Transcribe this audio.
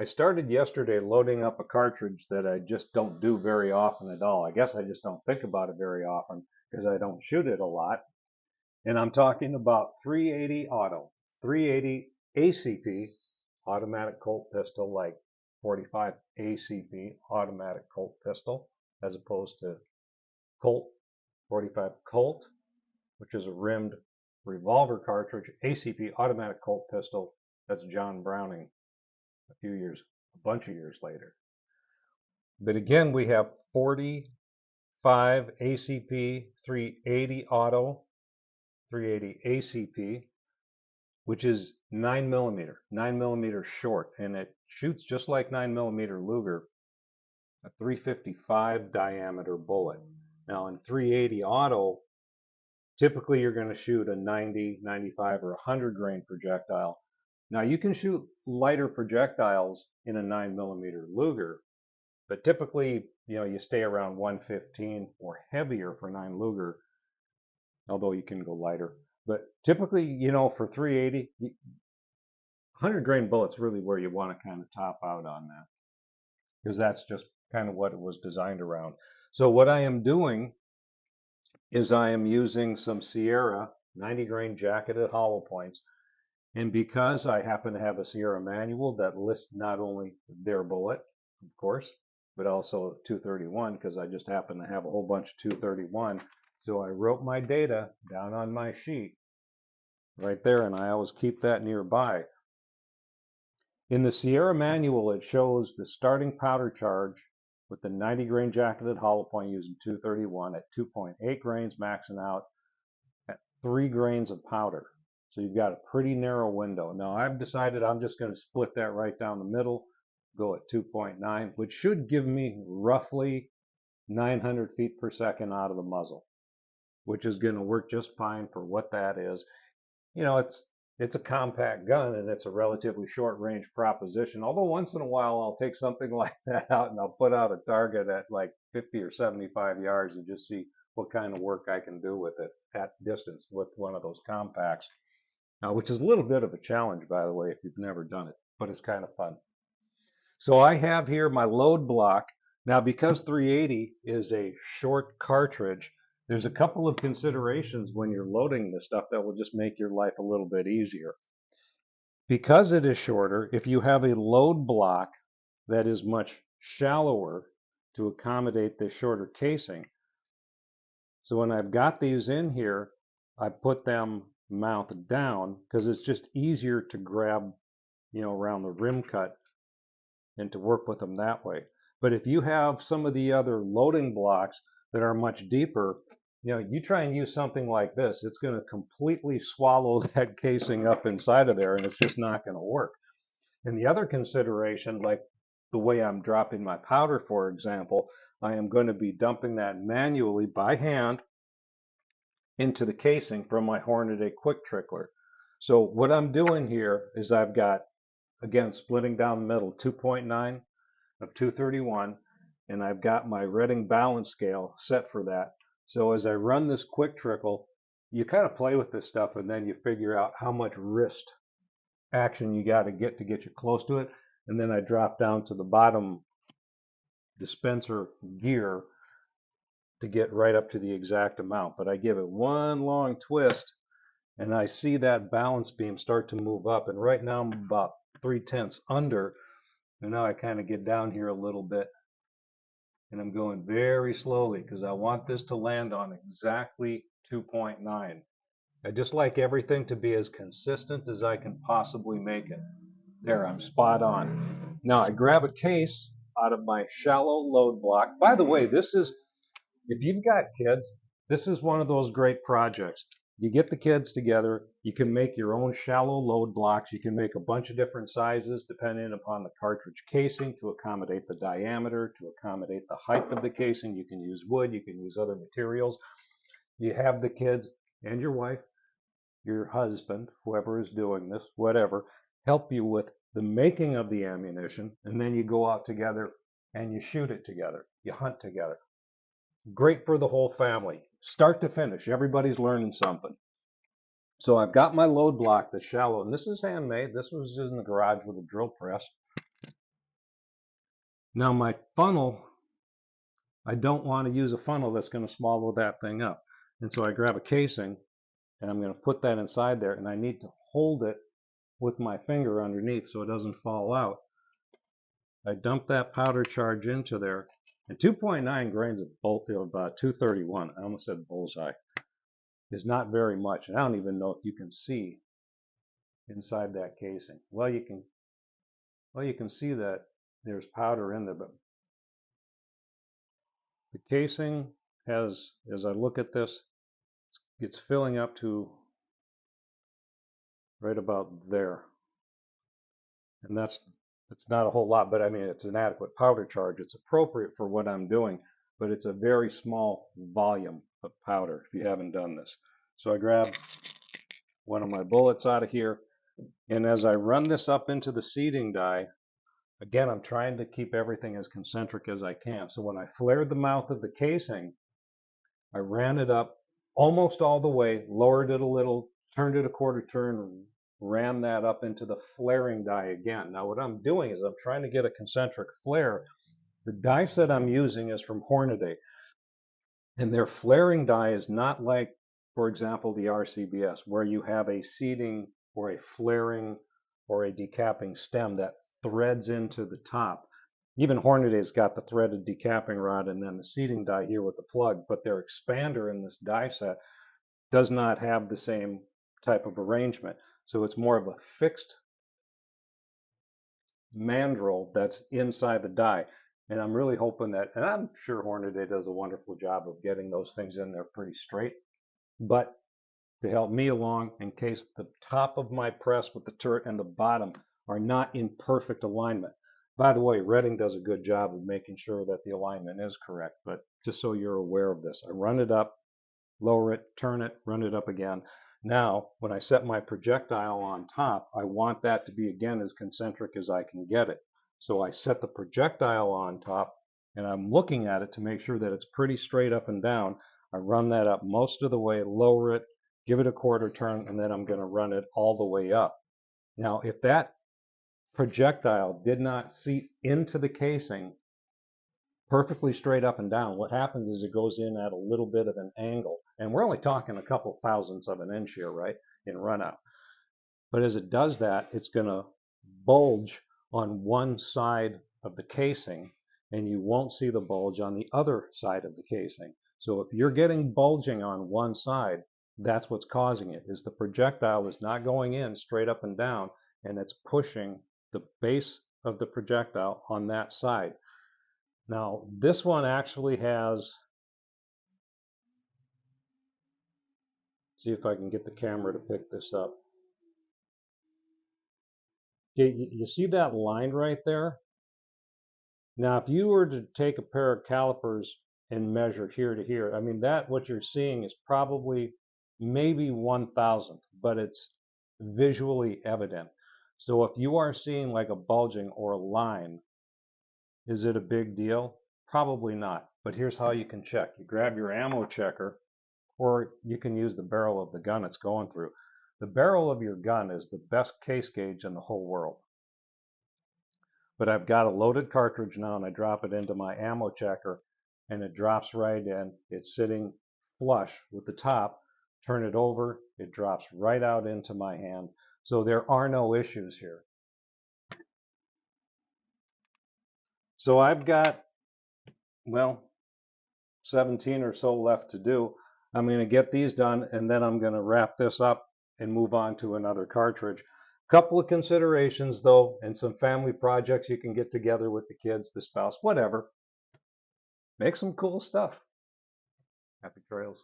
I started yesterday loading up a cartridge that I just don't do very often at all. I guess I just don't think about it very often because I don't shoot it a lot. And I'm talking about 380 auto, 380 ACP, automatic Colt pistol, like 45 ACP, automatic Colt pistol, as opposed to Colt 45 Colt, which is a rimmed revolver cartridge, ACP, automatic Colt pistol. That's John Browning a bunch of years later. But again, we have 45 ACP, 380 auto, 380 ACP, which is 9mm short, and it shoots just like 9mm Luger, a 355 diameter bullet. Now in 380 auto, typically you're going to shoot a 90, 95, or 100 grain projectile. Now you can shoot lighter projectiles in a 9mm Luger, but typically, you stay around 115 or heavier for 9 Luger, although you can go lighter. But typically, for 380, 100 grain bullets really where you want to kind of top out on that, because that's just kind of what it was designed around. So what I am doing is I am using some Sierra 90 grain jacketed hollow points. And because I happen to have a Sierra manual that lists not only their bullet, of course, but also 231, because I just happen to have a whole bunch of 231. So I wrote my data down on my sheet right there, and I always keep that nearby. In the Sierra manual, it shows the starting powder charge with the 90 grain jacketed hollow point using 231 at 2.8 grains, maxing out at 3 grains of powder. So you've got a pretty narrow window. Now I've decided I'm just going to split that right down the middle, go at 2.9, which should give me roughly 900 feet per second out of the muzzle, which is going to work just fine for what that is. It's a compact gun and it's a relatively short range proposition. Although once in a while I'll take something like that out and I'll put out a target at like 50 or 75 yards and just see what kind of work I can do with it at distance with one of those compacts. Which is a little bit of a challenge, by the way, if you've never done it, but it's kind of fun. So I have here my load block. Now, because 380 is a short cartridge, there's a couple of considerations when you're loading this stuff that will just make your life a little bit easier. Because it is shorter, if you have a load block that is much shallower to accommodate this shorter casing, so when I've got these in here, I put them mounted down because it's just easier to grab, around the rim cut and to work with them that way. But if you have some of the other loading blocks that are much deeper, you try and use something like this, it's going to completely swallow that casing up inside of there and it's just not going to work. And the other consideration, like the way I'm dropping my powder, for example, I am going to be dumping that manually by hand into the casing from my Hornady quick trickler. So what I'm doing here is I've got, again, splitting down the middle, 2.9 of 231, and I've got my Reading balance scale set for that. So as I run this quick trickle, you kind of play with this stuff and then you figure out how much wrist action you got to get you close to it. And then I drop down to the bottom dispenser gear to get right up to the exact amount. But I give it one long twist and I see that balance beam start to move up. And right now I'm about 3/10 under. And now I kind of get down here a little bit and I'm going very slowly because I want this to land on exactly 2.9. I just like everything to be as consistent as I can possibly make it. There, I'm spot on. Now I grab a case out of my shallow load block. By the way, if you've got kids, this is one of those great projects. You get the kids together, you can make your own shallow load blocks. You can make a bunch of different sizes depending upon the cartridge casing to accommodate the diameter, to accommodate the height of the casing. You can use wood, you can use other materials. You have the kids and your wife, your husband, whoever is doing this, whatever, help you with the making of the ammunition, and then you go out together and you shoot it together, you hunt together. Great for the whole family, start to finish. Everybody's learning something. So I've got my load block that's shallow, and this is handmade. This was in the garage with a drill press. Now my funnel, I don't want to use a funnel that's going to swallow that thing up. And so I grab a casing and I'm going to put that inside there, and I need to hold it with my finger underneath so it doesn't fall out. I dump that powder charge into there, and 2.9 grains of about 231, I almost said bullseye, is not very much. And I don't even know if you can see inside that casing. Well, you can see that there's powder in there, but the casing has, as I look at this, it's filling up to right about there. And it's not a whole lot, but I mean, it's an adequate powder charge. It's appropriate for what I'm doing, but it's a very small volume of powder if you haven't done this. So I grab one of my bullets out of here, and as I run this up into the seeding die, again, I'm trying to keep everything as concentric as I can. So when I flared the mouth of the casing, I ran it up almost all the way, lowered it a little, turned it a quarter turn, ran that up into the flaring die again. Now what I'm doing is I'm trying to get a concentric flare. The die set I'm using is from Hornady, and their flaring die is not like, for example, the RCBS, where you have a seeding or a flaring or a decapping stem that threads into the top. Even Hornady's got the threaded decapping rod and then the seeding die here with the plug, but their expander in this die set does not have the same type of arrangement. So it's more of a fixed mandrel that's inside the die. And I'm really hoping that, and I'm sure Hornady does a wonderful job of getting those things in there pretty straight, but to help me along in case the top of my press with the turret and the bottom are not in perfect alignment. By the way, Redding does a good job of making sure that the alignment is correct, but just so you're aware of this, I run it up, lower it, turn it, run it up again. Now, when I set my projectile on top, I want that to be, again, as concentric as I can get it. So I set the projectile on top, and I'm looking at it to make sure that it's pretty straight up and down. I run that up most of the way, lower it, give it a quarter turn, and then I'm going to run it all the way up. Now, if that projectile did not seat into the casing perfectly straight up and down, what happens is it goes in at a little bit of an angle. And we're only talking a couple thousandths of an inch here, right, in run out. But as it does that, it's going to bulge on one side of the casing, and you won't see the bulge on the other side of the casing. So if you're getting bulging on one side, that's what's causing it, is the projectile is not going in straight up and down, and it's pushing the base of the projectile on that side. Now, this one actually has, see if I can get the camera to pick this up. You see that line right there? Now, if you were to take a pair of calipers and measure here to here, I mean, that what you're seeing is probably maybe 1,000th, but it's visually evident. So if you are seeing like a bulging or a line, is it a big deal? Probably not. But here's how you can check. You grab your ammo checker, or you can use the barrel of the gun it's going through. The barrel of your gun is the best case gauge in the whole world. But I've got a loaded cartridge now, and I drop it into my ammo checker, and it drops right in. It's sitting flush with the top. Turn it over, it drops right out into my hand. So there are no issues here. So I've got, well, 17 or so left to do. I'm going to get these done, and then I'm going to wrap this up and move on to another cartridge. Couple of considerations though, and some family projects you can get together with the kids, the spouse, whatever. Make some cool stuff. Happy trails.